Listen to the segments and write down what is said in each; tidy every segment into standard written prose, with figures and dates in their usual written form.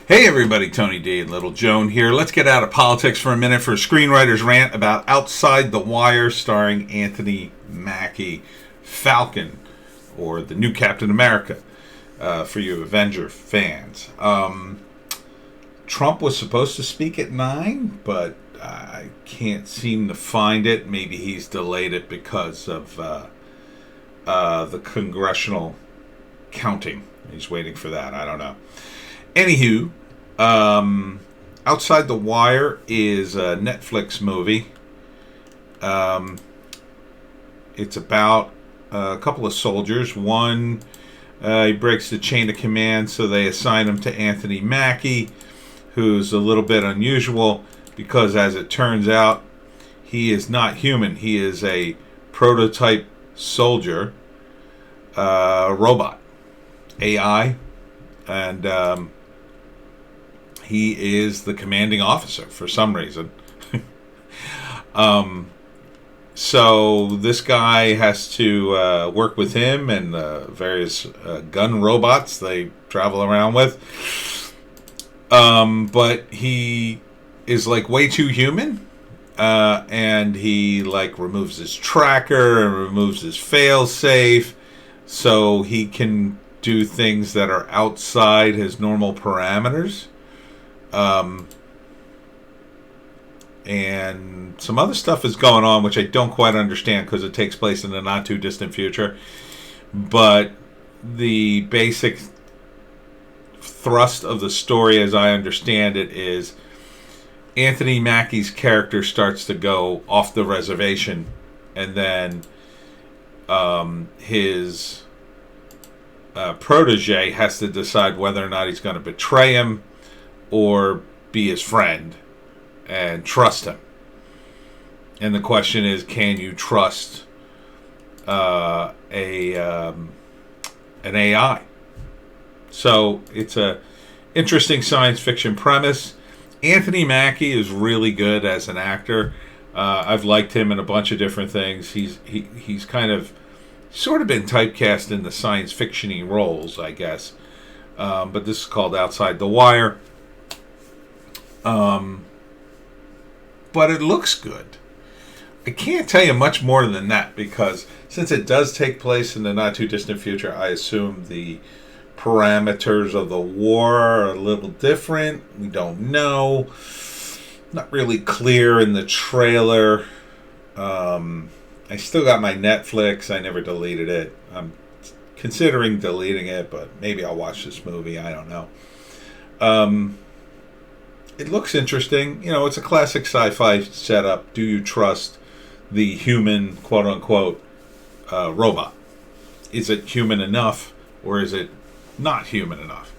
Hey everybody, Tony D and Little Joan here. Let's get out of politics for a minute for a Screenwriter's Rant about Outside the Wire starring Anthony Mackie, Falcon, or the new Captain America, for you Avenger fans. Trump was supposed to speak at 9, but I can't seem to find it. Maybe he's delayed it because of the congressional counting. He's waiting for that. I don't know. Anywho, Outside the Wire is a Netflix movie. It's about a couple of soldiers. One, he breaks the chain of command, so they assign him to Anthony Mackie, who's a little bit unusual because, as it turns out, he is not human. He is a prototype soldier, robot, AI, and he is the commanding officer for some reason. So this guy has to work with him and various gun robots they travel around with. But he is like way too human. And he like removes his tracker and removes his fail-safe so he can do things that are outside his normal parameters. And some other stuff is going on which I don't quite understand because it takes place in the not too distant future. But the basic thrust of the story, as I understand it, is Anthony Mackie's character starts to go off the reservation, and then his protege has to decide whether or not he's going to betray him or be his friend and trust him. And the question is, can you trust an AI? So it's a interesting science fiction premise. Anthony Mackie is really good as an actor. I've liked him in a bunch of different things. He's kind of sort of been typecast in the science fiction-y roles, I guess. But this is called Outside the Wire. But it looks good. I can't tell you much more than that because since it does take place in the not too distant future, I assume the parameters of the war are a little different. We don't know. Not really clear in the trailer. I still got my Netflix. I never deleted it. I'm considering deleting it, but maybe I'll watch this movie. I don't know. It looks interesting. You know, it's a classic sci-fi setup. Do you trust the human, quote-unquote, robot? Is it human enough, or is it not human enough?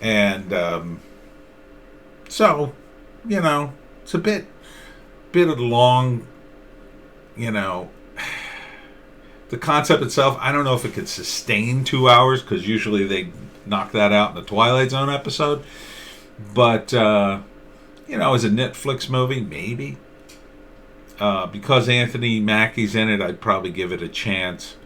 And so, you know, it's a bit of long, you know, the concept itself, I don't know if it could sustain 2 hours, because usually they knock that out in the Twilight Zone episode. But, you know, as a Netflix movie, maybe. Because Anthony Mackie's in it, I'd probably give it a chance.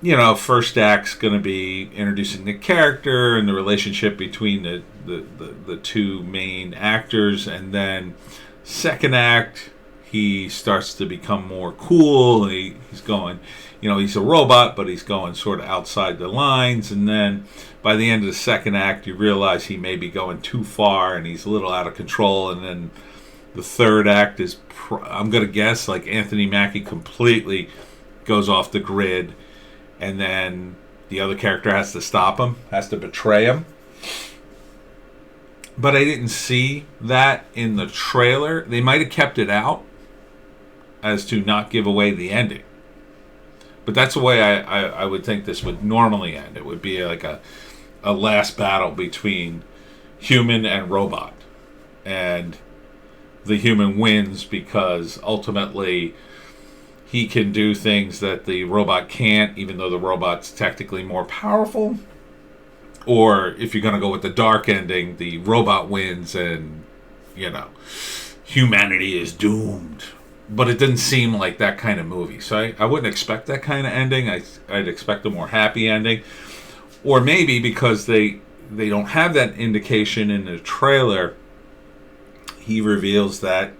You know, first act's going to be introducing the character and the relationship between the two main actors. And then second act, he starts to become more cool. He's going, you know, he's a robot, but he's going sort of outside the lines. And then by the end of the second act, you realize he may be going too far and he's a little out of control. And then the third act is, I'm going to guess, like Anthony Mackie completely goes off the grid. And then the other character has to stop him, has to betray him. But I didn't see that in the trailer. They might have kept it out as to not give away the ending. But that's the way I would think this would normally end. It would be like a last battle between human and robot. And the human wins because ultimately he can do things that the robot can't, even though the robot's technically more powerful. Or if you're going to go with the dark ending, the robot wins and, you know, humanity is doomed. But it didn't seem like that kind of movie. So I wouldn't expect that kind of ending. I'd expect a more happy ending. Or maybe because they they don't have that indication in the trailer, he reveals that,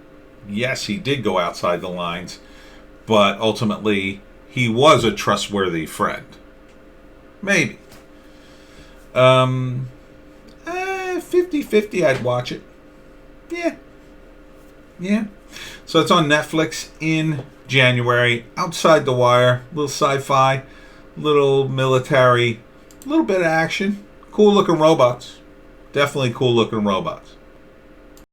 yes, he did go outside the lines, but ultimately he was a trustworthy friend. Maybe. 50-50, I'd watch it. Yeah. So it's on Netflix in January. Outside the Wire. Little sci-fi. Little military. Little bit of action. Cool looking robots. Definitely cool looking robots.